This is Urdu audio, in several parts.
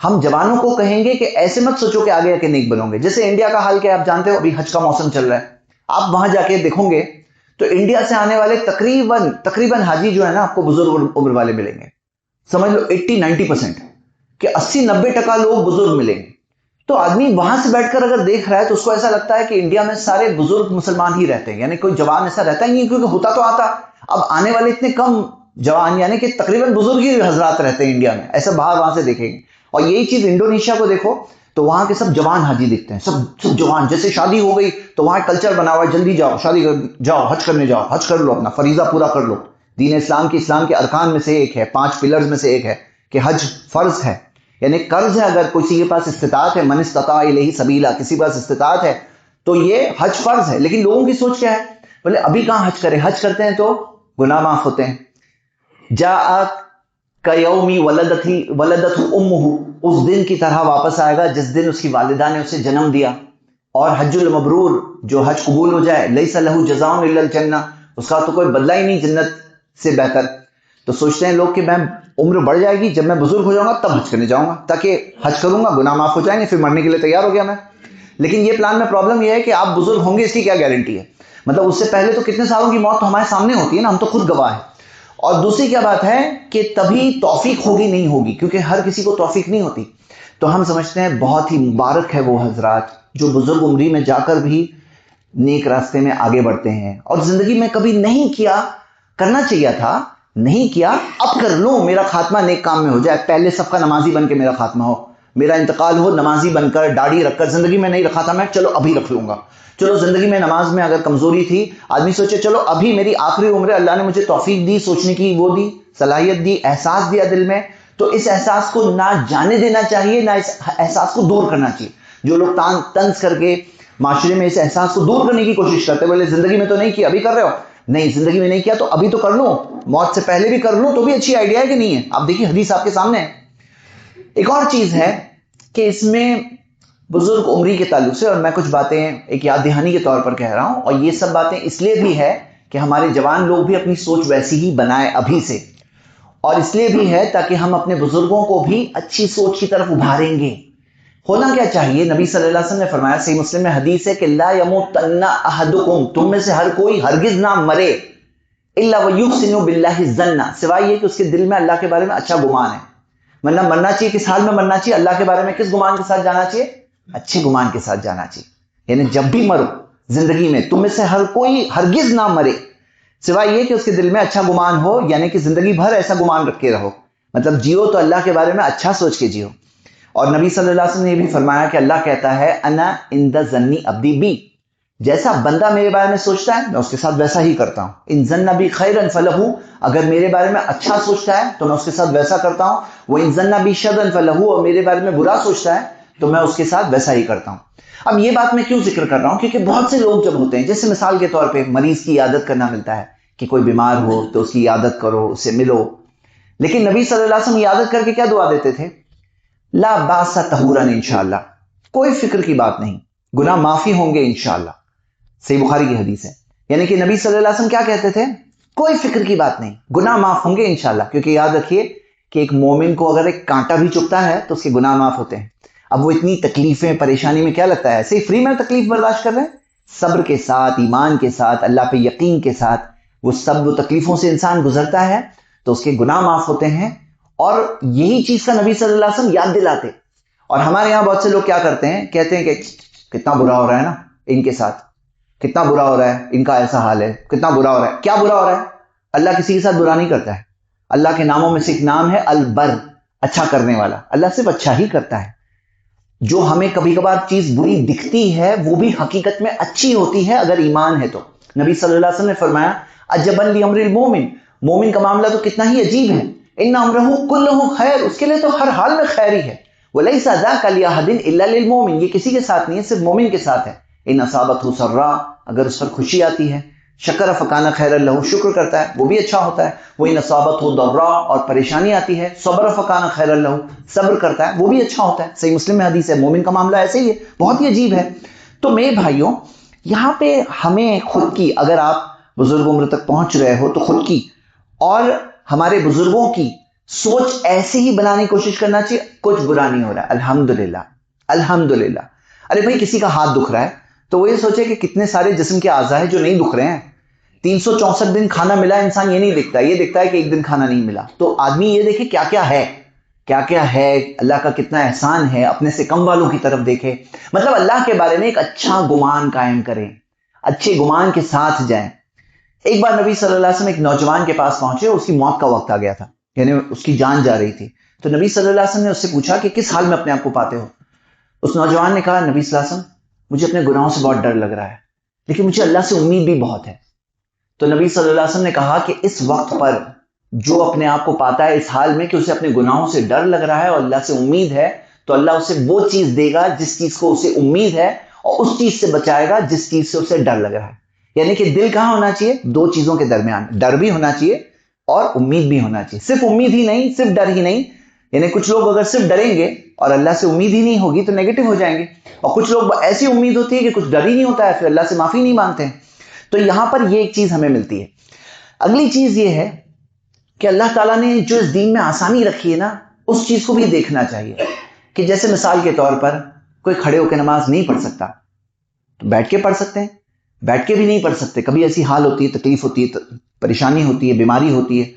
ہم جوانوں کو کہیں گے کہ ایسے مت سوچو کہ آگے آ کے نیک بنو گے. جیسے انڈیا کا حال کیا آپ جانتے ہو, ابھی حج کا موسم چل رہا ہے, آپ وہاں جا کے دیکھو گے تو انڈیا سے آنے والے تقریباً حاجی جو ہے نا آپ کو بزرگ عمر والے ملیں گے. سمجھ لو 80-90% کہ 80-90% لوگ بزرگ ملیں گے. تو آدمی وہاں سے بیٹھ کر اگر دیکھ رہا ہے تو اس کو ایسا لگتا ہے کہ انڈیا میں سارے بزرگ مسلمان ہی رہتے ہیں, یعنی کوئی جوان ایسا رہتا ہی نہیں, کیونکہ ہوتا تو آتا. اب آنے والے اتنے کم جوان, یعنی کہ تقریباً بزرگ ہی حضرات رہتے ہیں انڈیا میں, ایسا باہر وہاں سے دیکھیں گے. اور یہی چیز انڈونیشیا کو دیکھو تو وہاں کے سب جوان حاجی دکھتے ہیں, سب جوان. جیسے شادی ہو گئی تو وہاں کلچر بنا ہوا ہے, جلدی جاؤ شادی جاؤ, حج کرنے جاؤ, حج کر لو, اپنا فریضہ پورا کر لو. دین اسلام کے ارکان میں سے ایک ہے, 5 پلرز میں سے ایک ہے کہ حج فرض ہے, یعنی قرض ہے. اگر کسی کے پاس استطاعت ہے, من استطاع الیہ سبیلا, کسی کے پاس استطاعت ہے تو یہ حج فرض ہے. لیکن لوگوں کی سوچ کیا ہے, بولے ابھی کہاں حج کریں, حج کرتے ہیں تو گناہ معاف ہوتے ہیں. جاءت کیومی ولدتہ امہ, اس دن کی طرح واپس آئے گا جس دن اس کی والدہ نے اسے جنم دیا. اور حج المبرور, جو حج قبول ہو جائے, لیس لہ جزاء الا الجنہ, اس کا تو کوئی بدلہ ہی نہیں جنت سے بہتر. تو سوچتے ہیں لوگ کہ میں عمر بڑھ جائے گی, جب میں بزرگ ہو جاؤں گا تب حج کرنے جاؤں گا, تاکہ حج کروں گا گناہ معاف ہو جائیں گے, پھر مرنے کے لیے تیار ہو گیا میں. لیکن یہ پلان میں پرابلم یہ ہے کہ آپ بزرگ ہوں گے اس کی کیا گارنٹی ہے, مطلب اس سے پہلے تو کتنے سالوں کی موت تو ہمارے سامنے ہوتی ہے نا, ہم تو خود گواہ ہیں. اور دوسری کیا بات ہے کہ تبھی توفیق ہوگی نہیں ہوگی, کیونکہ ہر کسی کو توفیق نہیں ہوتی. تو ہم سمجھتے ہیں بہت ہی مبارک ہے وہ حضرات جو بزرگ عمری میں جا کر بھی نیک راستے میں آگے بڑھتے ہیں, اور زندگی میں کبھی نہیں کیا, کرنا چاہیے تھا, نہیں کیا, اب کر لوں, میرا خاتمہ نیک کام میں ہو جائے, پہلے صف کا نمازی بن کے میرا خاتمہ ہو, میرا انتقال ہو نمازی بن کر, داڑھی رکھ کر. زندگی میں نہیں رکھا تھا میں, چلو ابھی رکھ لوں گا. چلو زندگی میں نماز میں اگر کمزوری تھی, آدمی سوچے چلو ابھی میری آخری عمر ہے, اللہ نے مجھے توفیق دی, سوچنے کی وہ دی, صلاحیت دی, احساس دیا دل میں, تو اس احساس کو نہ جانے دینا چاہیے, نہ اس احساس کو دور کرنا چاہیے. جو لوگ طنز کر کے معاشرے میں اس احساس کو دور کرنے کی کوشش کرتے ہیں, بولے زندگی میں تو نہیں کیا, ابھی کر رہے ہو, نہیں زندگی میں نہیں کیا تو ابھی تو کر لوں, موت سے پہلے بھی کر لوں تو بھی اچھی آئیڈیا ہے کہ نہیں ہے. آپ دیکھیے حدیث آپ کے سامنے ہے. ایک اور چیز ہے کہ اس میں بزرگ عمری کے تعلق سے, اور میں کچھ باتیں ایک یاد دہانی کے طور پر کہہ رہا ہوں, اور یہ سب باتیں اس لیے بھی ہے کہ ہمارے جوان لوگ بھی اپنی سوچ ویسی ہی بنائیں ابھی سے, اور اس لیے بھی ہے تاکہ ہم اپنے بزرگوں کو بھی اچھی سوچ کی طرف ابھاریں گے. ہونا کیا چاہیے, نبی صلی اللہ علیہ وسلم نے فرمایا, صحیح مسلم میں حدیث ہے کہ لا یموتن احدکم, تم میں سے ہر کوئی ہرگز نہ مرے, الا ویحسن باللہ الظن, سوائے یہ کہ اس کے دل میں اللہ کے بارے میں اچھا گمان ہے. ورنہ مرنا چاہیے کس حال میں مرنا چاہیے, اللہ کے بارے میں کس گمان کے ساتھ جانا چاہیے, اچھے گمان کے ساتھ جانا چاہیے. یعنی جب بھی مرو زندگی میں, تم میں سے ہر کوئی ہرگز نہ مرے سوائے یہ کہ اس کے دل میں اچھا گمان ہو, یعنی کہ زندگی بھر ایسا گمان رکھ کے رہو, مطلب جیو تو اللہ کے بارے میں اچھا سوچ کے جیو. اور نبی صلی اللہ علیہ وسلم نے یہ بھی فرمایا کہ اللہ کہتا ہے انا عند ظن عبدی بی, جیسا بندہ میرے بارے میں سوچتا ہے میں اس کے ساتھ ویسا ہی کرتا ہوں. ان ظن بی خیرا فلہ, اگر میرے بارے میں اچھا سوچتا ہے تو میں اس کے ساتھ ویسا کرتا ہوں. وہ ان ظن بی شرا فلہ, اور میرے بارے میں برا سوچتا ہے تو میں اس کے ساتھ ویسا ہی کرتا ہوں. اب یہ بات میں کیوں ذکر کر رہا ہوں, کیونکہ بہت سے لوگ جب ہوتے ہیں, جیسے مثال کے طور پہ مریض کی عیادت کرنا ملتا ہے کہ کوئی بیمار ہو تو اس کی عیادت کرو, اس سے ملو, لیکن نبی صلی اللہ علیہ وسلم عیادت کر کے کیا دعا دیتے تھے, لا باس طہورا انشاءاللہ, کوئی فکر کی بات نہیں, گناہ معافی ہوں گے انشاءاللہ. صحیح بخاری کی حدیث ہے. یعنی کہ نبی صلی اللہ علیہ وسلم کیا کہتے تھے, کوئی فکر کی بات نہیں, گناہ معاف ہوں گے انشاءاللہ. کیونکہ یاد رکھیے کہ ایک مومن کو اگر ایک کانٹا بھی چبھتا ہے تو اس کے گناہ معاف ہوتے ہیں. اب وہ اتنی تکلیفیں پریشانی میں کیا لگتا ہے, ایسے ہی فری میں تکلیف برداشت کر رہے ہیں, صبر کے ساتھ, ایمان کے ساتھ, اللہ پہ یقین کے ساتھ وہ سب تکلیفوں سے انسان گزرتا ہے تو اس کے گناہ معاف ہوتے ہیں. اور یہی چیز کا نبی صلی اللہ علیہ وسلم یاد دلاتے. اور ہمارے یہاں بہت سے لوگ کیا کرتے ہیں, کہتے ہیں کہ کتنا برا ہو رہا ہے نا ان کے ساتھ, کتنا برا ہو رہا ہے, ان کا ایسا حال ہے, کتنا برا ہو رہا ہے. کیا برا ہو رہا ہے, اللہ کسی کے ساتھ برا نہیں کرتا ہے. اللہ کے ناموں میں سے ایک نام ہے البر, اچھا کرنے والا. اللہ صرف اچھا ہی کرتا ہے. جو ہمیں کبھی کبھار چیز بری دکھتی ہے وہ بھی حقیقت میں اچھی ہوتی ہے اگر ایمان ہے تو. نبی صلی اللہ علیہ وسلم نے فرمایا عجبا لامر المومن, مومن کا معاملہ تو کتنا ہی عجیب ہے, ان امرہ کلہ خیر, اس کے لیے تو ہر حال میں خیر ہی ہے. ولیس ذاک لاحد الا للمؤمن, یہ کسی کے ساتھ نہیں ہے, صرف مومن کے ساتھ ہے. ان اصابتہ سرا, اگر اس پر خوشی آتی ہے, شکر فکان خیر لہ, شکر کرتا ہے وہ بھی اچھا ہوتا ہے. وہ ان اصابتہ ضرا, اور پریشانی آتی ہے, صبر فکان خیر لہ, صبر کرتا ہے وہ بھی اچھا ہوتا ہے. صحیح مسلم میں حدیث ہے, مومن کا معاملہ ایسے ہی ہے, بہت ہی عجیب ہے. تو میرے بھائیوں یہاں پہ ہمیں خود کی, اگر آپ بزرگ عمر تک پہنچ رہے ہو تو خود کی اور ہمارے بزرگوں کی سوچ ایسے ہی بنانے کی کوشش کرنا چاہیے، کچھ برا نہیں ہو رہا ہے، الحمدللہ الحمدللہ۔ ارے بھائی کسی کا ہاتھ دکھ رہا ہے تو وہ یہ سوچے کہ کتنے سارے جسم کے اعضاء ہیں جو نہیں دکھ رہے ہیں۔ 364 دن کھانا ملا، انسان یہ نہیں دیکھتا، یہ دیکھتا ہے کہ ایک دن کھانا نہیں ملا۔ تو آدمی یہ دیکھے کیا کیا ہے، کیا کیا ہے، اللہ کا کتنا احسان ہے، اپنے سے کم والوں کی طرف دیکھے، مطلب اللہ کے بارے میں ایک اچھا گمان قائم کریں، اچھے گمان کے ساتھ جائیں۔ ایک بار نبی صلی اللہ علیہ وسلم ایک نوجوان کے پاس پہنچے، اس کی موت کا وقت آ گیا تھا، یعنی اس کی جان جا رہی تھی۔ تو نبی صلی اللہ علیہ وسلم نے اس سے پوچھا کہ کس حال میں اپنے آپ کو پاتے ہو؟ اس نوجوان نے کہا نبی صلی اللہ علیہ وسلم مجھے اپنے گناہوں سے بہت ڈر لگ رہا ہے، لیکن مجھے اللہ سے امید بھی بہت ہے۔ تو نبی صلی اللہ علیہ وسلم نے کہا کہ اس وقت پر جو اپنے آپ کو پاتا ہے اس حال میں کہ اسے اپنے گناہوں سے ڈر لگ رہا ہے اور اللہ سے امید ہے، تو اللہ اسے وہ چیز دے گا جس چیز کو اسے امید ہے، اور اس چیز سے بچائے گا جس چیز سے اسے ڈر لگ رہا ہے۔ یعنی کہ دل کہاں ہونا چاہیے؟ دو چیزوں کے درمیان، ڈر بھی ہونا چاہیے اور امید بھی ہونا چاہیے۔ صرف امید ہی نہیں، صرف ڈر ہی نہیں، یعنی کچھ لوگ اگر صرف ڈریں گے اور اللہ سے امید ہی نہیں ہوگی تو نیگیٹو ہو جائیں گے، اور کچھ لوگ ایسی امید ہوتی ہے کہ کچھ ڈر ہی نہیں ہوتا ہے، پھر اللہ سے معافی نہیں مانگتے ہیں۔ تو یہاں پر یہ ایک چیز ہمیں ملتی ہے۔ اگلی چیز یہ ہے کہ اللہ تعالیٰ نے جو اس دین میں آسانی رکھی ہے نا، اس چیز کو بھی دیکھنا چاہیے، کہ جیسے مثال کے طور پر کوئی کھڑے ہو کے نماز نہیں پڑھ سکتا تو بیٹھ کے پڑھ سکتے ہیں، بیٹھ کے بھی نہیں پڑھ سکتے، کبھی ایسی حال ہوتی ہے، تکلیف ہوتی ہے، پریشانی ہوتی ہے، بیماری ہوتی ہے،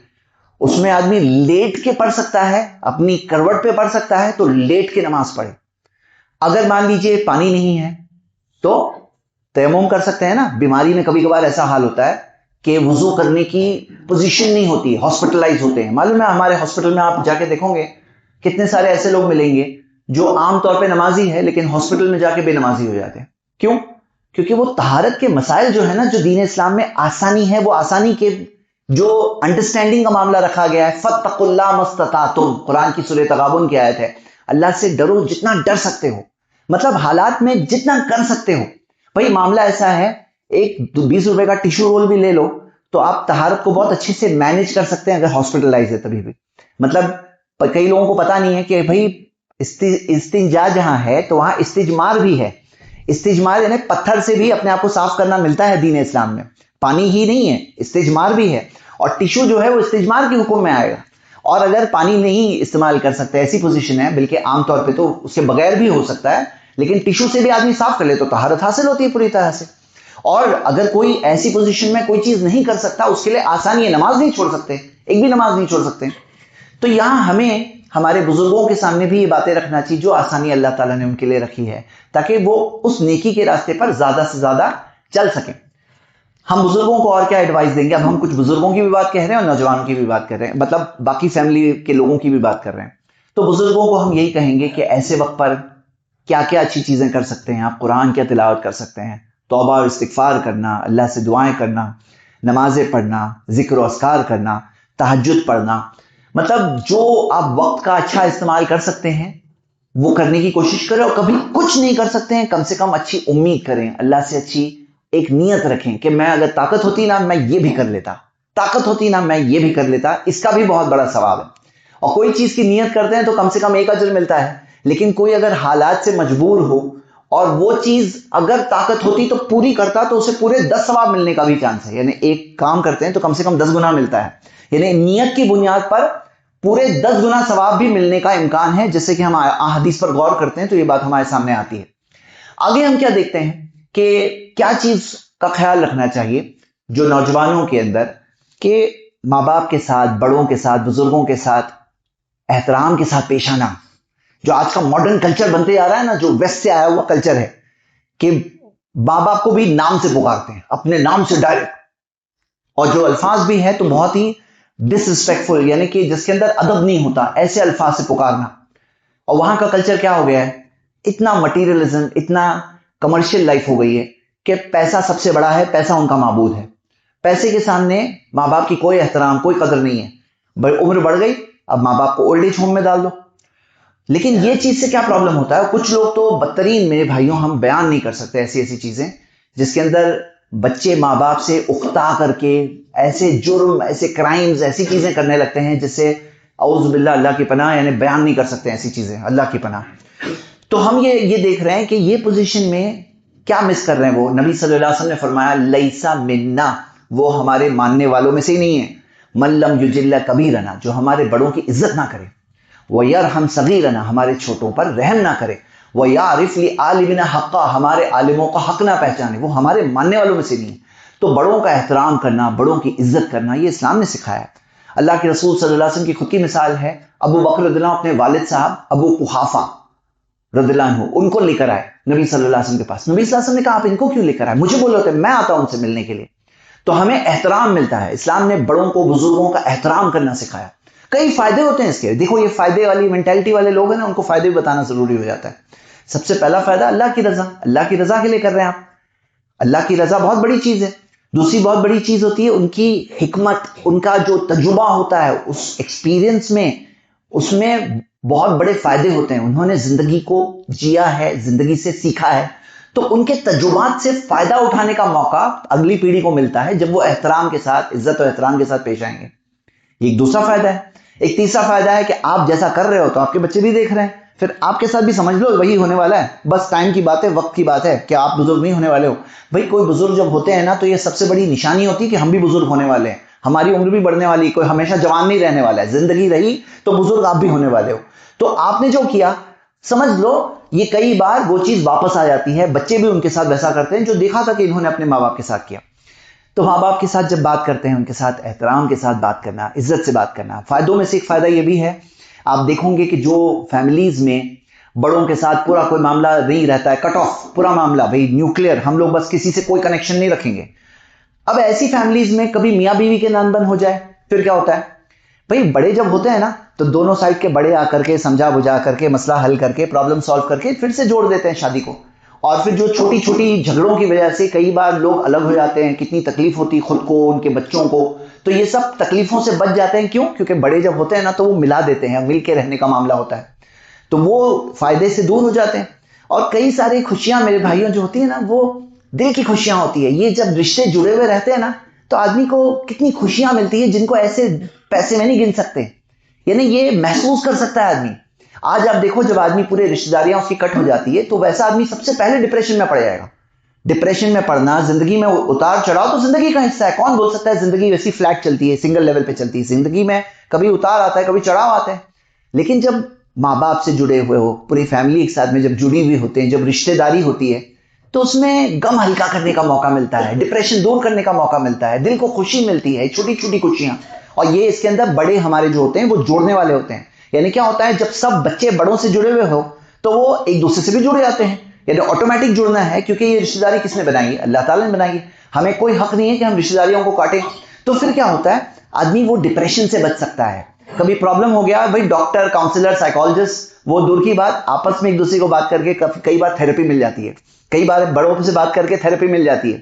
اس میں آدمی لیٹ کے پڑھ سکتا ہے، اپنی کروٹ پہ پڑھ سکتا ہے تو لیٹ کے نماز پڑھے۔ اگر مان لیجئے پانی نہیں ہے تو تیمم کر سکتے ہیں نا۔ بیماری میں کبھی کبھار ایسا حال ہوتا ہے کہ وضو کرنے کی پوزیشن نہیں ہوتی، ہاسپٹلائز ہوتے ہیں۔ معلوم ہے ہمارے ہاسپٹل میں آپ جا کے دیکھو گے کتنے سارے ایسے لوگ ملیں گے جو عام طور پہ نمازی ہے لیکن ہاسپٹل میں جا کے بے نمازی ہو جاتے ہیں۔ کیوں؟ کیونکہ وہ طہارت کے مسائل جو ہے نا، جو دین اسلام میں آسانی ہے، وہ آسانی کے جو انڈرسٹینڈنگ کا معاملہ رکھا گیا ہے، فَاتَّقُوا اللَّهَ مَا اسْتَطَعْتُمْ، قرآن کی سورہ تغابن کی آیت ہے، اللہ سے ڈرو جتنا ڈر سکتے ہو، مطلب حالات میں جتنا کر سکتے ہو۔ بھائی معاملہ ایسا ہے، ایک 20 روپے کا ٹیشو رول بھی لے لو تو آپ طہارت کو بہت اچھے سے مینج کر سکتے ہیں اگر ہاسپٹلائز ہے تبھی بھی۔ مطلب کئی لوگوں کو پتا نہیں ہے کہ بھائی استنجا جہاں ہے تو وہاں استجمار بھی ہے۔ استجمار یعنی پتھر سے بھی اپنے آپ کو صاف کرنا ملتا ہے دین اسلام میں، پانی ہی نہیں ہے، استجمار بھی ہے، اور ٹیشو جو ہے وہ استجمار کے حکم میں آئے گا۔ اور اگر پانی نہیں استعمال کر سکتے، ایسی پوزیشن ہے، بلکہ عام طور پہ تو اس کے بغیر بھی ہو سکتا ہے، لیکن ٹیشو سے بھی آدمی صاف کر لے تو طہارت حاصل ہوتی ہے پوری طرح سے۔ اور اگر کوئی ایسی پوزیشن میں کوئی چیز نہیں کر سکتا، اس کے لیے آسانی ہے، نماز نہیں چھوڑ سکتے، ایک بھی نماز نہیں چھوڑ سکتے۔ تو یہاں ہمیں ہمارے بزرگوں کے سامنے بھی یہ باتیں رکھنا چاہیے جو آسانی اللہ تعالیٰ نے ان کے لیے رکھی ہے، تاکہ وہ اس نیکی کے راستے پر زیادہ سے زیادہ چل سکیں۔ ہم بزرگوں کو اور کیا ایڈوائز دیں گے؟ اب ہم کچھ بزرگوں کی بھی بات کہہ رہے ہیں اور نوجوانوں کی بھی بات کر رہے ہیں، مطلب باقی فیملی کے لوگوں کی بھی بات کر رہے ہیں۔ تو بزرگوں کو ہم یہی کہیں گے کہ ایسے وقت پر کیا کیا اچھی چیزیں کر سکتے ہیں آپ؟ قرآن کیا تلاوت کر سکتے ہیں، توبہ اور استغفار کرنا، اللہ سے دعائیں کرنا، نمازیں پڑھنا، ذکر و اذکار کرنا، تہجد پڑھنا، مطلب جو آپ وقت کا اچھا استعمال کر سکتے ہیں وہ کرنے کی کوشش کریں۔ اور کبھی کچھ نہیں کر سکتے ہیں، کم سے کم اچھی امید کریں، اللہ سے اچھی ایک نیت رکھیں کہ میں اگر طاقت ہوتی نا میں یہ بھی کر لیتا، طاقت ہوتی نا میں یہ بھی کر لیتا، اس کا بھی بہت بڑا ثواب ہے۔ اور کوئی چیز کی نیت کرتے ہیں تو کم سے کم ایک اجر ملتا ہے، لیکن کوئی اگر حالات سے مجبور ہو اور وہ چیز اگر طاقت ہوتی تو پوری کرتا تو اسے پورے 10 ثواب ملنے کا بھی چانس ہے، یعنی ایک کام کرتے ہیں تو کم سے کم 10 گنا ملتا ہے، یعنی نیت کی بنیاد پر پورے 10 گنا ثواب بھی ملنے کا امکان ہے، جس سے کہ ہم احادیث پر غور کرتے ہیں تو یہ بات ہمارے سامنے آتی ہے۔ آگے ہم کیا دیکھتے ہیں کہ کیا چیز کا خیال رکھنا چاہیے جو نوجوانوں کے اندر، کہ ماں باپ کے ساتھ، بڑوں کے ساتھ، بزرگوں کے ساتھ احترام کے ساتھ پیش آنا۔ جو آج کا ماڈرن کلچر بنتے جا رہا ہے نا، جو ویسٹ سے آیا ہوا کلچر ہے کہ ماں باپ کو بھی نام سے پکارتے ہیں، اپنے نام سے ڈائریکٹ، اور جو الفاظ بھی ہے تو بہت ہی ڈس ریسپیکٹفل، یعنی کہ جس کے اندر ادب نہیں ہوتا، ایسے الفاظ سے پکارنا۔ اور وہاں کا کلچر کیا ہو گیا ہے؟ اتنا مٹیریلزم، اتنا کمرشل لائف ہو گئی ہے کہ پیسہ سب سے بڑا ہے، پیسہ ان کا معبود ہے۔ پیسے کے سامنے ماں باپ کی کوئی احترام، کوئی قدر نہیں ہے۔ عمر بڑھ گئی، اب ماں باپ کو اولڈ ایج ہوم میں ڈال دو۔ لیکن یہ چیز سے کیا پرابلم ہوتا ہے؟ کچھ لوگ تو بدترین، میرے بھائیوں ہم بیان نہیں کر سکتے ایسی ایسی چیزیں جس کے اندر بچے ماں باپ سے اخطا کر کے ایسے جرم، ایسے کرائمز، ایسی چیزیں کرنے لگتے ہیں جس سے اعوذ باللہ، اللہ کی پناہ، یعنی بیان نہیں کر سکتے ایسی چیزیں، اللہ کی پناہ۔ تو ہم یہ دیکھ رہے ہیں کہ یہ پوزیشن میں کیا مس کر رہے ہیں وہ۔ نبی صلی اللہ علیہ وسلم نے فرمایا لیسا منا، وہ ہمارے ماننے والوں میں سے ہی نہیں ہے۔ من لم یجل کبیرنا، جو ہمارے بڑوں کی عزت نہ کرے، ویرحم صغیرنا، ہمارے چھوٹوں پر رحم نہ کرے، ویعرف لعالمنا حقا، ہمارے عالموں کا حق نہ پہچانے، وہ ہمارے ماننے والوں میں سے نہیں ہے۔ تو بڑوں کا احترام کرنا، بڑوں کی عزت کرنا، یہ اسلام نے سکھایا ہے۔ اللہ کے رسول صلی اللہ علیہ وسلم کی خود کی مثال ہے، ابو بکر رضی اللہ عنہ اپنے والد صاحب ابو قحافہ رضی اللہ عنہ ان کو لے کر آئے نبی صلی اللہ علیہ وسلم کے پاس۔ نبی صلی اللہ علیہ وسلم نے کہا آپ ان کو کیوں لے کر آئے؟ مجھے بولو تو میں آتا ہوں ان سے ملنے کے لیے۔ تو ہمیں احترام ملتا ہے، اسلام نے بڑوں کو، بزرگوں کا احترام کرنا سکھایا۔ کئی فائدے ہوتے ہیں اس کے، دیکھو یہ فائدے والی مینٹیلٹی والے لوگ ہیں نا، ان کو فائدے بھی بتانا ضروری ہو جاتا ہے۔ سب سے پہلا فائدہ اللہ کی رضا، اللہ کی رضا کے لیے کر رہے ہیں آپ، اللہ کی رضا بہت بڑی چیز ہے۔ دوسری بہت بڑی چیز ہوتی ہے ان کی حکمت، ان کا جو تجربہ ہوتا ہے اس ایکسپیرینس میں، اس میں بہت بڑے فائدے ہوتے ہیں۔ انہوں نے زندگی کو جیا ہے، زندگی سے سیکھا ہے، تو ان کے تجربات سے فائدہ اٹھانے کا موقع اگلی پیڑھی کو ملتا ہے جب وہ احترام کے ساتھ، عزت و احترام کے ساتھ پیش آئیں گے۔ یہ ایک دوسرا فائدہ ہے۔ ایک تیسرا فائدہ ہے کہ آپ جیسا کر رہے ہو تو آپ کے بچے بھی دیکھ رہے ہیں، پھر آپ کے ساتھ بھی سمجھ لو وہی ہونے والا ہے، بس ٹائم کی بات ہے، وقت کی بات ہے کہ آپ بزرگ نہیں ہونے والے ہو۔ بھائی کوئی بزرگ جب ہوتے ہیں نا تو یہ سب سے بڑی نشانی ہوتی ہے کہ ہم بھی بزرگ ہونے والے ہیں، ہماری عمر بھی بڑھنے والی، کوئی ہمیشہ جوان نہیں رہنے والا ہے، زندگی رہی تو بزرگ آپ بھی ہونے والے ہو۔ تو آپ نے جو کیا سمجھ لو یہ کئی بار وہ چیز واپس آ جاتی ہے، بچے بھی ان کے ساتھ ویسا کرتے ہیں جو دیکھا تھا کہ انہوں نے اپنے ماں باپ کے ساتھ کیا۔ تو ماں باپ کے ساتھ جب بات کرتے ہیں ان کے ساتھ احترام کے ساتھ بات کرنا، عزت سے بات کرنا۔ فائدوں میں سے ایک فائدہ یہ بھی ہے، آپ دیکھوں گے کہ جو فیملیز میں بڑوں کے ساتھ پورا کوئی معاملہ نہیں رہتا ہے، کٹ آف پورا معاملہ، بھائی نیوکلیئر، ہم لوگ بس کسی سے کوئی کنیکشن نہیں رکھیں گے۔ اب ایسی فیملیز میں کبھی میاں بیوی کے نان بن ہو جائے، پھر کیا ہوتا ہے؟ بھائی بڑے جب ہوتے ہیں نا تو دونوں سائڈ کے بڑے آ کر کے سمجھا بجھا کر کے مسئلہ حل کر کے پرابلم سالو کر کے پھر سے جوڑ دیتے ہیں شادی کو۔ اور پھر جو چھوٹی چھوٹی جھگڑوں کی وجہ سے کئی بار لوگ الگ ہو جاتے ہیں، کتنی تکلیف ہوتی خود کو، ان کے بچوں کو، تو یہ سب تکلیفوں سے بچ جاتے ہیں۔ کیوں؟ کیونکہ بڑے جب ہوتے ہیں نا تو وہ ملا دیتے ہیں، مل کے رہنے کا معاملہ ہوتا ہے، تو وہ فائدے سے دور ہو جاتے ہیں۔ اور کئی ساری خوشیاں میرے بھائیوں جو ہوتی ہیں نا وہ دل کی خوشیاں ہوتی ہے۔ یہ جب رشتے جڑے ہوئے رہتے ہیں نا تو آدمی کو کتنی خوشیاں ملتی ہیں جن کو ایسے پیسے میں نہیں گن سکتے، یعنی یہ محسوس کر سکتا ہے آدمی۔ آج آپ دیکھو جب آدمی پورے رشتہ داریاں اس کی کٹ ہو جاتی ہے تو ویسا آدمی سب سے پہلے ڈپریشن میں پڑ جائے گا۔ ڈپریشن میں پڑنا، زندگی میں اتار چڑھاؤ تو زندگی کا حصہ ہے، کون بول سکتا ہے زندگی ویسی فلیٹ چلتی ہے، سنگل لیول پہ چلتی ہے؟ زندگی میں کبھی اتار آتا ہے، کبھی چڑھاؤ آتا ہے۔ لیکن جب ماں باپ سے جڑے ہوئے ہو، پوری فیملی ایک ساتھ میں جب جڑی ہوئی ہوتے ہیں، جب رشتہ داری ہوتی ہے تو اس میں غم ہلکا کرنے کا موقع ملتا ہے، ڈپریشن دور کرنے کا موقع ملتا ہے، دل کو خوشی ملتی ہے، چھوٹی چھوٹی خوشیاں۔ اور یہ اس کے اندر بڑے ہمارے جو ہوتے ہیں وہ جوڑنے والے ہوتے ہیں۔ یعنی کیا ہوتا ہے جب سب بچے بڑوں سے جڑے ہوئے ہو تو وہ ایک دوسرے سے بھی جڑ جاتے ہیں، یعنی آٹومیٹک جڑنا ہے، کیونکہ یہ رشتہ داری کس نے بنائی ہے؟ اللہ تعالیٰ نے بنائی ہے۔ ہمیں کوئی حق نہیں ہے کہ ہم رشتہ داریوں کو کاٹیں۔ تو پھر کیا ہوتا ہے آدمی وہ ڈپریشن سے بچ سکتا ہے۔ کبھی پرابلم ہو گیا، بھائی ڈاکٹر، کاؤنسلر، سائیکالوجسٹ وہ دور کی بات، آپس میں ایک دوسرے کو بات کر کے کئی بار تھیراپی مل جاتی ہے، کئی بار بڑوں سے بات کر کے تھیراپی مل جاتی ہے۔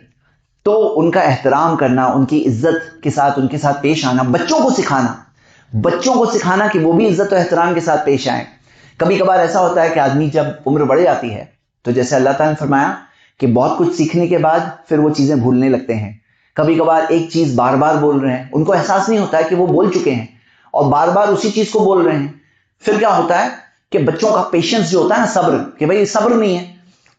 تو ان کا احترام کرنا، ان کی عزت کے ساتھ ان کے ساتھ پیش آنا، بچوں کو سکھانا کہ وہ بھی عزت و احترام کے ساتھ پیش آئیں۔ کبھی کبھار ایسا ہوتا ہے کہ آدمی جب عمر بڑھ جاتی ہے تو جیسے اللہ تعالیٰ نے فرمایا کہ بہت کچھ سیکھنے کے بعد پھر وہ چیزیں بھولنے لگتے ہیں۔ کبھی کبھار ایک چیز بار بار بول رہے ہیں، ان کو احساس نہیں ہوتا ہے کہ وہ بول چکے ہیں اور بار بار اسی چیز کو بول رہے ہیں۔ پھر کیا ہوتا ہے کہ بچوں کا پیشنس جو ہوتا ہے نا، صبر، کہ بھئی صبر نہیں ہے۔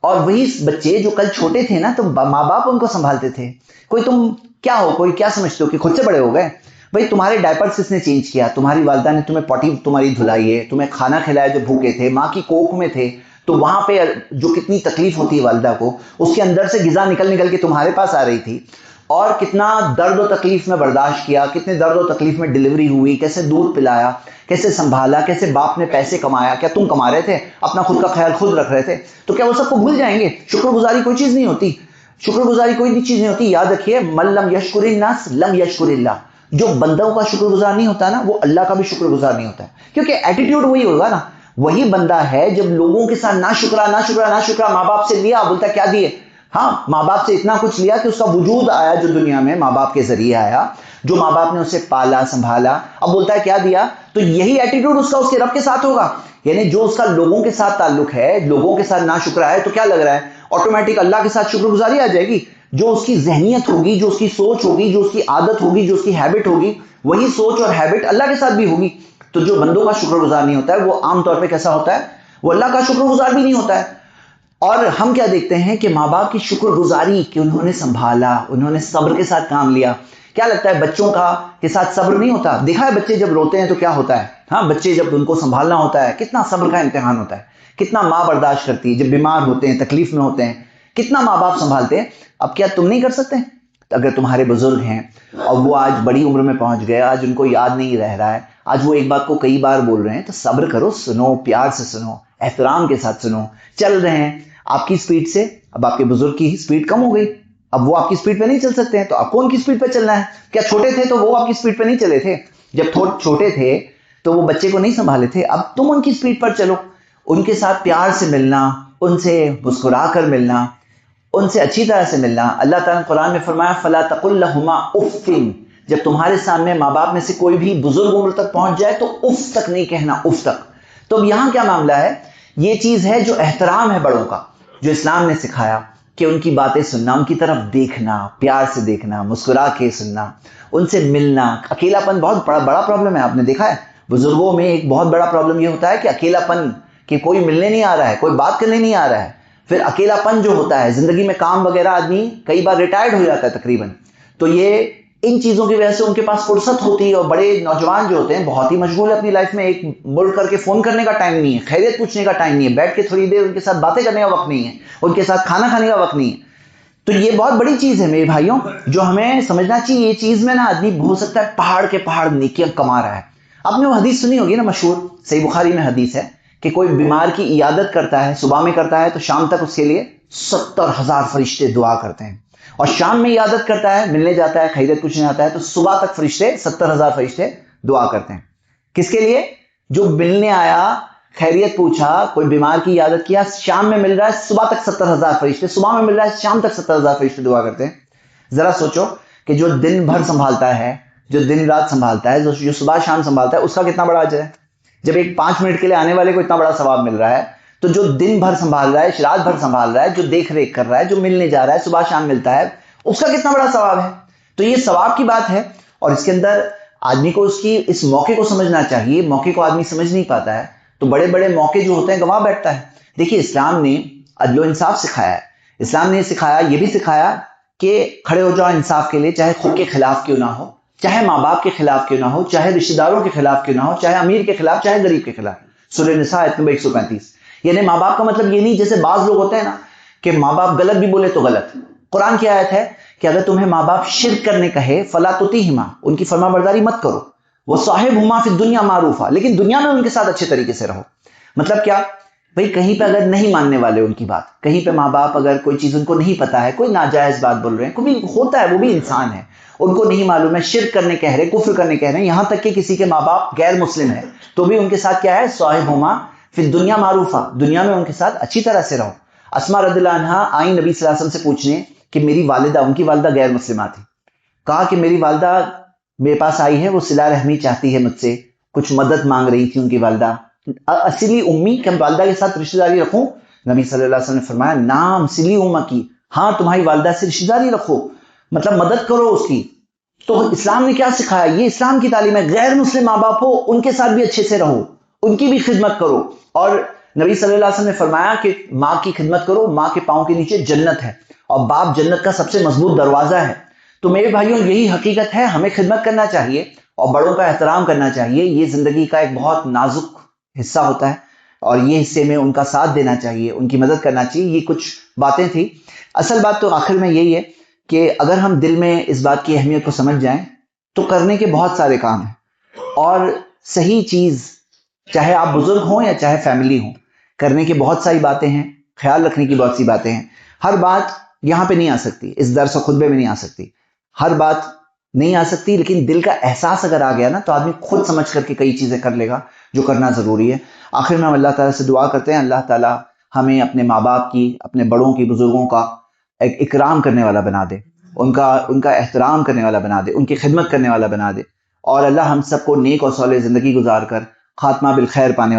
اور وہی بچے جو کل چھوٹے تھے نا تو ماں باپ ان کو سنبھالتے تھے، کوئی تم کیا ہو، کوئی کیا سمجھتے ہو کہ خود سے بڑے ہو گئے؟ بھئی تمہارے ڈائپر کس نے چینج کیا؟ تمہاری والدہ نے تمہیں پوٹی تمہاری دھلائی ہے، تمہیں کھانا کھلایا جب بھوکے تھے، ماں کی کوکھ میں تھے، تو وہاں پہ جو کتنی تکلیف ہوتی ہے والدہ کو، اس کے اندر سے غذا نکل نکل کے تمہارے پاس آ رہی تھی، اور کتنا درد و تکلیف میں برداشت کیا، کتنے درد و تکلیف میں ڈیلیوری ہوئی، کیسے دودھ پلایا، کیسے سنبھالا، کیسے باپ نے پیسے کمایا، کیا تم کما رہے تھے؟ اپنا خود کا خیال خود رکھ رہے تھے؟ تو کیا وہ سب کو بھول جائیں گے؟ شکر گزاری کوئی چیز نہیں ہوتی، شکر گزاری کوئی چیز نہیں ہوتی۔ یاد رکھیے من لم یشکر الناس لم یشکر اللہ، جو بندوں کا شکر گزار نہیں ہوتا نا وہ اللہ کا بھی شکر گزار نہیں ہوتا ہے، کیونکہ ایٹیٹیوڈ وہی ہوگا نا۔ وہی بندہ ہے جب لوگوں کے ساتھ نا شکرا ماں باپ سے لیا، بولتا کیا دیے؟ ہاں ماں باپ سے اتنا کچھ لیا کہ اس کا وجود آیا جو دنیا میں ماں باپ کے ذریعے آیا، جو ماں باپ نے اسے پالا سنبھالا، اب بولتا ہے کیا دیا؟ تو یہی ایٹیٹیوڈ اس کا اس کے رب کے ساتھ ہوگا۔ یعنی جو اس کا لوگوں کے ساتھ تعلق ہے، لوگوں کے ساتھ نا شکرا ہے، تو کیا لگ رہا ہے آٹومیٹک اللہ کے ساتھ شکر گزاری آ جائے گی۔ جو اس کی ذہنیت ہوگی، جو اس کی سوچ ہوگی، جو اس کی عادت ہوگی، جو اس کی ہیبٹ ہوگی، وہی سوچ اور ہیبٹ اللہ کے ساتھ بھی ہوگی۔ تو جو بندوں کا شکر گزار نہیں ہوتا ہے وہ عام طور پہ کیسا ہوتا ہے؟ وہ اللہ کا شکر گزار بھی نہیں ہوتا ہے۔ اور ہم کیا دیکھتے ہیں کہ ماں باپ کی شکر گزاری کہ انہوں نے سنبھالا، انہوں نے صبر کے ساتھ کام لیا. کیا لگتا ہے بچوں کا کے ساتھ صبر نہیں ہوتا؟ دیکھا ہے بچے جب روتے ہیں تو کیا ہوتا ہے؟ ہاں، بچے جب ان کو سنبھالنا ہوتا ہے کتنا صبر کا امتحان ہوتا ہے، کتنا ماں برداشت کرتی ہے. جب بیمار ہوتے ہیں، تکلیف میں ہوتے ہیں، کتنا ماں باپ سنبھالتے ہیں. اب کیا تم نہیں کر سکتے؟ اگر تمہارے بزرگ ہیں اور وہ آج بڑی عمر میں پہنچ گئے، آج ان کو یاد نہیں رہ رہا ہے، آج وہ ایک بات کو کئی بار بول رہے ہیں، تو صبر کرو، سنو، پیار سے سنو، احترام کے ساتھ سنو. چل رہے ہیں آپ کی سپیڈ سے، اب آپ کے بزرگ کی سپیڈ کم ہو گئی، اب وہ آپ کی سپیڈ پہ نہیں چل سکتے ہیں، تو آپ کو ان کی سپیڈ پہ چلنا ہے. کیا چھوٹے تھے تو وہ آپ کی سپیڈ پہ نہیں چلے تھے؟ جب چھوٹے تھے تو وہ بچے کو نہیں سنبھالے تھے، اب تم ان کی سپیڈ پر چلو. ان کے ساتھ پیار سے ملنا، ان سے مسکرا کر ملنا، ان سے اچھی طرح سے ملنا. اللہ تعالیٰ نے قرآن میں فرمایا فَلَا تَقُلْ لَهُمَا اُفٍّ. جب تمہارے سامنے ماں باپ میں سے کوئی بھی بزرگ عمر تک پہنچ جائے تو اف تک نہیں کہنا، اف تک. تو اب یہاں کیا معاملہ ہے؟ یہ چیز ہے جو احترام ہے بڑوں کا، جو اسلام نے سکھایا کہ ان کی باتیں سننا، ان کی طرف دیکھنا، پیار سے دیکھنا، مسکرا کے سننا، ان سے ملنا. اکیلا پن بہت بڑا پرابلم ہے. آپ نے دیکھا ہے بزرگوں میں ایک بہت بڑا پرابلم یہ ہوتا ہے کہ اکیلا پن، کہ کوئی ملنے نہیں آ رہا ہے، کوئی بات کرنے نہیں آ رہا ہے. پھر اکیلا پن جو ہوتا ہے زندگی میں، کام وغیرہ آدمی کئی بار ریٹائرڈ ہو جاتا ہے تقریباً، تو یہ ان چیزوں کی وجہ سے ان کے پاس فرصت ہوتی ہے. اور بڑے نوجوان جو ہوتے ہیں بہت ہی مشغول ہے اپنی لائف میں، ایک مڑ کر کے فون کرنے کا ٹائم نہیں ہے، خیریت پوچھنے کا ٹائم نہیں ہے، بیٹھ کے تھوڑی دیر ان کے ساتھ باتیں کرنے کا وقت نہیں ہے، ان کے ساتھ کھانا کھانے کا وقت نہیں ہے. تو یہ بہت بڑی چیز ہے میرے بھائیوں، جو ہمیں سمجھنا چاہیے. یہ چیز میں نا آدمی ہو سکتا ہے پہاڑ کے پہاڑ نیکیاں کما رہا ہے. آپ نے وہ حدیث سنی ہوگی نا، مشہور صحیح بخاری میں حدیث ہے کہ کوئی بیمار کی عیادت کرتا ہے، صبح میں کرتا ہے تو شام تک اس کے لیے 70,000 فرشتے دعا کرتے ہیں. اور شام میں عیادت کرتا ہے، ملنے جاتا ہے، خیریت پوچھنے جاتا ہے، تو صبح تک فرشتے 70,000 فرشتے دعا کرتے ہیں. کس کے لیے؟ جو ملنے آیا، خیریت پوچھا، کوئی بیمار کی عیادت کیا، شام میں مل رہا ہے، صبح تک 70,000 فرشتے، صبح میں مل رہا ہے، شام تک 70,000 فرشتے دعا کرتے ہیں. ذرا سوچو کہ جو دن بھر سنبھالتا ہے، جو دن رات سنبھالتا ہے، جو صبح شام سنبھالتا ہے، اس کا کتنا بڑا اجر ہے. جب ایک 5 منٹ کے لیے آنے والے کو اتنا بڑا ثواب مل رہا ہے، تو جو دن بھر سنبھال رہا ہے، رات بھر سنبھال رہا ہے، جو دیکھ ریکھ کر رہا ہے، جو ملنے جا رہا ہے، صبح شام ملتا ہے، اس کا کتنا بڑا ثواب ہے. تو یہ ثواب کی بات ہے، اور اس کے اندر آدمی کو اس موقع کو سمجھنا چاہیے. موقع کو آدمی سمجھ نہیں پاتا ہے تو بڑے بڑے موقع جو ہوتے ہیں گنوا بیٹھتا ہے. دیکھیے اسلام نے عدل و انصاف سکھایا ہے. اسلام نے سکھایا، یہ بھی سکھایا کہ کھڑے ہو جاؤ انصاف کے لیے، چاہے خود کے خلاف کیوں نہ ہو، چاہے ماں باپ کے خلاف کیوں نہ ہو، چاہے رشتہ داروں کے خلاف کیوں نہ ہو، چاہے امیر کے خلاف، چاہے غریب کے خلاف. سورہ نساء آیت نمبر 135. یعنی ماں باپ کا مطلب یہ نہیں جیسے بعض لوگ ہوتے ہیں نا کہ ماں باپ غلط بھی بولے تو غلط. قرآن کی آیت ہے کہ اگر تمہیں ماں باپ شرک کرنے کہے فلا تطیعہما، ان کی فرما برداری مت کرو. وصاحبہما فی الدنیا معروفا، لیکن دنیا میں ان کے ساتھ اچھے طریقے سے رہو. مطلب کیا؟ بھئی کہیں پہ اگر نہیں ماننے والے ان کی بات، کہیں پہ ماں باپ اگر کوئی چیز ان کو نہیں پتا ہے، کوئی ناجائز بات بول رہے ہیں، کوئی بھی ہوتا ہے، وہ بھی انسان ہے، ان کو نہیں معلوم ہے، شرک کرنے کہہ رہے، کفر کرنے کہہ رہے ہیں، یہاں تک کہ کسی کے ماں باپ غیر مسلم ہے تو بھی ان کے ساتھ کیا ہے؟ صاحبہما فی الدنیا معروفا، دنیا میں ان کے ساتھ اچھی طرح سے رہو. اسماء رضی اللہ عنہا آئیں نبی صلی اللہ علیہ وسلم سے پوچھنے کہ میری والدہ، ان کی والدہ غیر مسلمہ تھی، کہا کہ میری والدہ میرے پاس آئی ہے، وہ صلہ رحمی چاہتی ہے مجھ سے، کچھ مدد مانگ رہی تھی ان کی والدہ، اصلی امی کہ والدہ کے ساتھ رشتہ داری رکھوں؟ نبی صلی اللہ علیہ وسلم نے فرمایا نام سلی اما کی، ہاں تمہاری والدہ سے رشتہ داری رکھو، مطلب مدد کرو اس کی. تو اسلام نے کیا سکھایا؟ یہ اسلام کی تعلیم ہے. غیر مسلم ماں باپ ہو ان کے ساتھ بھی اچھے سے رہو، ان کی بھی خدمت کرو. اور نبی صلی اللہ علیہ وسلم نے فرمایا کہ ماں کی خدمت کرو، ماں کے پاؤں کے نیچے جنت ہے، اور باپ جنت کا سب سے مضبوط دروازہ ہے. تو میرے بھائیوں یہی حقیقت ہے، ہمیں خدمت کرنا چاہیے اور بڑوں کا احترام کرنا چاہیے. یہ زندگی کا ایک بہت نازک حصہ ہوتا ہے اور یہ حصے میں ان کا ساتھ دینا چاہیے، ان کی مدد کرنا چاہیے. یہ کچھ باتیں تھیں. اصل بات تو آخر میں یہی ہے کہ اگر ہم دل میں اس بات کی اہمیت کو سمجھ جائیں تو کرنے کے بہت سارے کام ہیں، اور صحیح چیز چاہے آپ بزرگ ہوں یا چاہے فیملی ہوں، کرنے کی بہت ساری باتیں ہیں، خیال رکھنے کی بہت سی باتیں ہیں. ہر بات یہاں پہ نہیں آ سکتی، اس درس و خطبے میں نہیں آ سکتی، ہر بات نہیں آ سکتی، لیکن دل کا احساس اگر آ گیا نا تو آدمی خود سمجھ کر کے کئی چیزیں کر لے گا جو کرنا ضروری ہے. آخر میں ہم اللہ تعالیٰ سے دعا کرتے ہیں اللہ تعالیٰ ہمیں اپنے ماں باپ کی، اپنے بڑوں کی، بزرگوں کا ایک اکرام کرنے والا بنا دے، ان کا احترام کرنے والا بنا دے، ان کی خدمت کرنے والا بنا دے، اور اللہ ہم سب کو نیک اور صالح زندگی گزار کر خاتمہ بالخیر پانے